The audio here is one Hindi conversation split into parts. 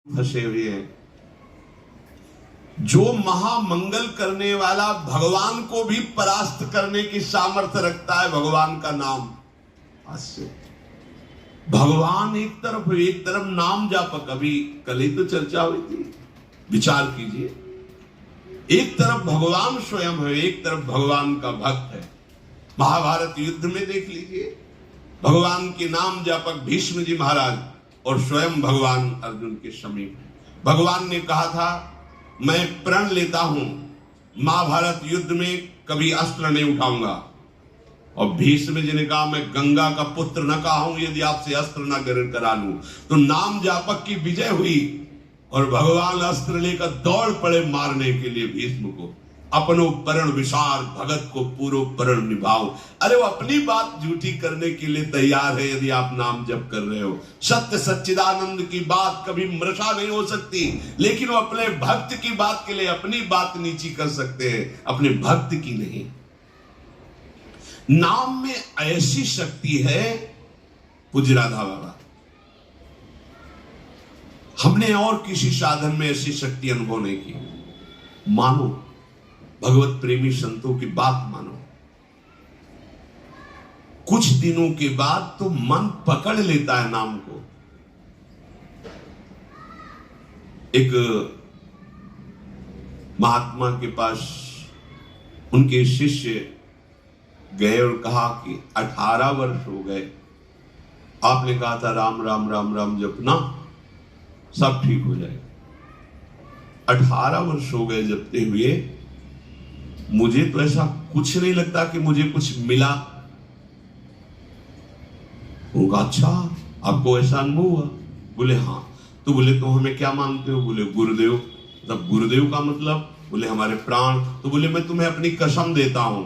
फंसे हुए हैं। जो महामंगल करने वाला भगवान को भी परास्त करने की सामर्थ्य रखता है, भगवान का नाम। हास्य भगवान एक तरफ नाम जापक। अभी कल ही तो चर्चा हुई थी, विचार कीजिए। एक तरफ भगवान स्वयं है, एक तरफ भगवान का भक्त है। महाभारत युद्ध में देख लीजिए, भगवान के नाम जापक भीष्म जी महाराज और स्वयं भगवान अर्जुन के समीप। भगवान ने कहा था, मैं प्रण लेता हूं, महाभारत युद्ध में कभी अस्त्र नहीं उठाऊंगा। और भीष्म जी ने कहा, मैं गंगा का पुत्र न कहा हूं यदि आपसे अस्त्र न ग्रहण करा लूं। तो नाम जापक की विजय हुई और भगवान अस्त्र लेकर दौड़ पड़े मारने के लिए भीष्म को। अपनो परण विशार भगत को पूरो परण निभाओ। अरे वो अपनी बात झूठी करने के लिए तैयार है यदि आप नाम जप कर रहे हो। सत्य सच्चिदानंद की बात कभी मृषा नहीं हो सकती, लेकिन वो अपने भक्त की बात के लिए अपनी बात नीची कर सकते हैं, अपने भक्त की नहीं। नाम में ऐसी शक्ति है, पूज्य राधा बाबा, हमने और किसी साधन में ऐसी शक्ति अनुभव नहीं की। मानो भगवत प्रेमी संतों की बात मानो, कुछ दिनों के बाद तो मन पकड़ लेता है नाम को। एक महात्मा के पास उनके शिष्य गए और कहा कि 18 वर्ष हो गए, आपने कहा था राम राम राम राम जपना सब ठीक हो जाएगा। 18 वर्ष हो गए जपते हुए, मुझे तो ऐसा कुछ नहीं लगता कि मुझे कुछ मिला। उनका अच्छा, आपको ऐसा अनुभव हुआ? बोले हाँ। तो बोले तो हमें क्या मानते हो? बोले गुरुदेव। तब गुरुदेव का मतलब? बोले हमारे प्राण। तो बोले मैं तुम्हें अपनी कसम देता हूं,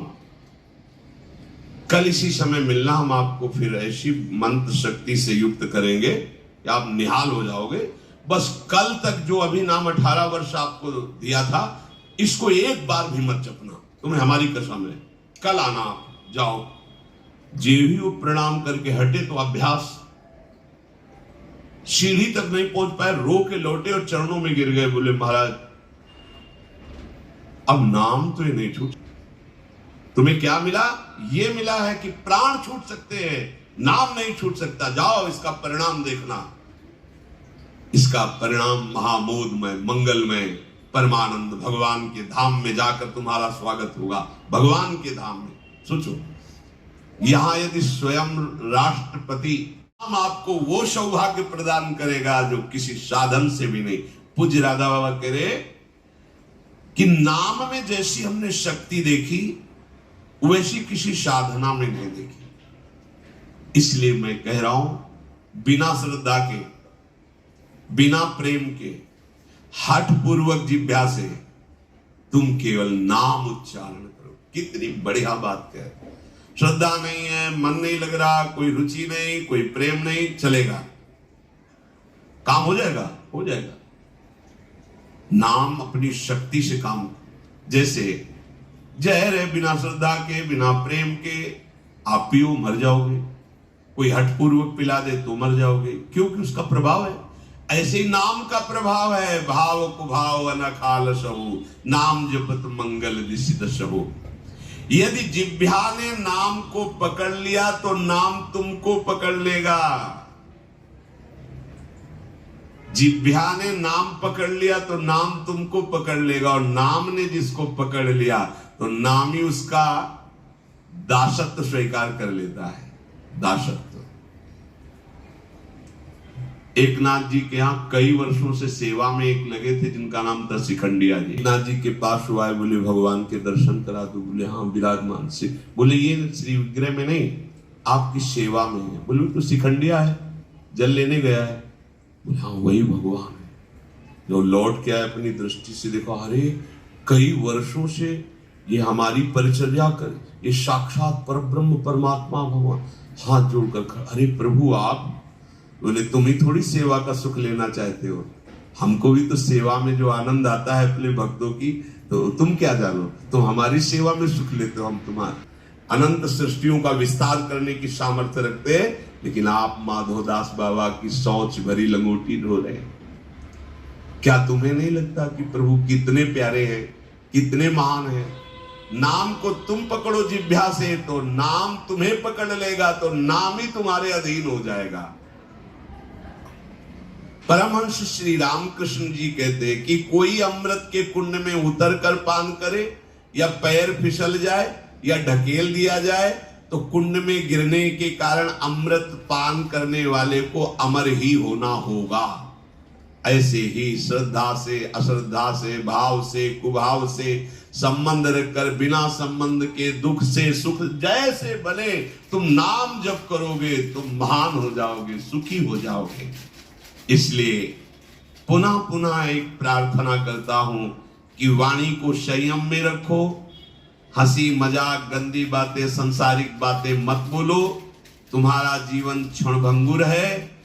कल इसी समय मिलना, हम आपको फिर ऐसी मंत्र शक्ति से युक्त करेंगे कि आप निहाल हो जाओगे। बस कल तक जो अभी नाम 18 वर्ष आपको दिया था, इसको एक बार भी मत जपना, तुम्हें हमारी कसम है। कल आना, आप जाओ। जे भी वो प्रणाम करके हटे तो अभ्यास, सीढ़ी तक नहीं पहुंच पाए, रो के लौटे और चरणों में गिर गए। बोले महाराज अब नाम तो ये नहीं छूट। तुम्हें क्या मिला? ये मिला है कि प्राण छूट सकते हैं, नाम नहीं छूट सकता। जाओ, इसका परिणाम देखना। इसका परिणाम महामोदमय, मंगलमय, परमानंद भगवान के धाम में जाकर तुम्हारा स्वागत होगा। भगवान के धाम में सोचो, यहां यदि स्वयं राष्ट्रपति हम आपको वो सौभाग्य प्रदान करेगा जो किसी साधन से भी नहीं। पूज्य राधा बाबा कह रहे कि नाम में जैसी हमने शक्ति देखी, वैसी किसी साधना में नहीं देखी। इसलिए मैं कह रहा हूं, बिना श्रद्धा के, बिना प्रेम के, हठ पूर्वक जिह्वा से तुम केवल नाम उच्चारण करो। कितनी बढ़िया बात है। श्रद्धा नहीं है, मन नहीं लग रहा, कोई रुचि नहीं, कोई प्रेम नहीं, चलेगा, काम हो जाएगा, हो जाएगा। नाम अपनी शक्ति से काम, जैसे जहर है, बिना श्रद्धा के, बिना प्रेम के आप पियो, मर जाओगे। कोई हठपूर्वक पिला दे तो मर जाओगे, क्योंकि उसका प्रभाव है। ऐसे ही नाम का प्रभाव है। भाव को भाव अनखाल सहु, नाम जपत मंगल दिसित सहु। यदि जिह्वा ने नाम को पकड़ लिया तो नाम तुमको पकड़ लेगा। जिह्वा ने नाम पकड़ लिया तो नाम तुमको पकड़ लेगा, और नाम ने जिसको पकड़ लिया तो नाम ही उसका दासत्व स्वीकार कर लेता है। दासत्व। एक नाथ जी के यहाँ कई वर्षों से सेवा में एक लगे थे, जिनका नाम था शिखंडिया जी। नाथ जी के पास हुआ है, बोले भगवान के दर्शन करा दो। बोले हाँ विराजमान से। बोले ये श्री विग्रह में नहीं, आपकी सेवा में है। बोले तो शिखंडिया है, जल लेने गया है। बोले हाँ वही भगवान है। जो लौट के आए, अपनी दृष्टि से देखो, अरे कई वर्षों से ये हमारी परिचर्या कर, ये साक्षात परब्रह्म परमात्मा भगवान। हाथ जोड़कर, अरे प्रभु आप। बोले तुम ही थोड़ी सेवा का सुख लेना चाहते हो, हमको भी तो सेवा में जो आनंद आता है अपने भक्तों की, तो तुम क्या जानो, तुम हमारी सेवा में सुख लेते हो, हम तुम्हारे अनंत सृष्टियों का विस्तार करने की सामर्थ्य रखते हैं, लेकिन आप माधवदास बाबा की सोच भरी लंगोटी ढो रहे हैं। क्या तुम्हें नहीं लगता कि प्रभु कितने प्यारे हैं, कितने महान हैं? नाम को तुम पकड़ो जिह्वा से तो नाम तुम्हें पकड़ लेगा, तो नाम ही तुम्हारे अधीन हो जाएगा। परमहंस श्री रामकृष्ण जी कहते कि कोई अमृत के कुंड में उतर कर पान करे या पैर फिसल जाए या ढकेल दिया जाए तो कुंड में गिरने के कारण अमृत पान करने वाले को अमर ही होना होगा। ऐसे ही श्रद्धा से, अश्रद्धा से, भाव से, कुभाव से संबंध रखकर बिना संबंध के दुख से सुख जैसे बने तुम नाम जप करोगे तुम महान हो जाओगे, सुखी हो जाओगे। इसलिए पुनः पुनः एक प्रार्थना करता हूं कि वाणी को संयम में रखो, हंसी मजाक गंदी बातें सांसारिक बातें मत बोलो। तुम्हारा जीवन क्षणभंगुर है,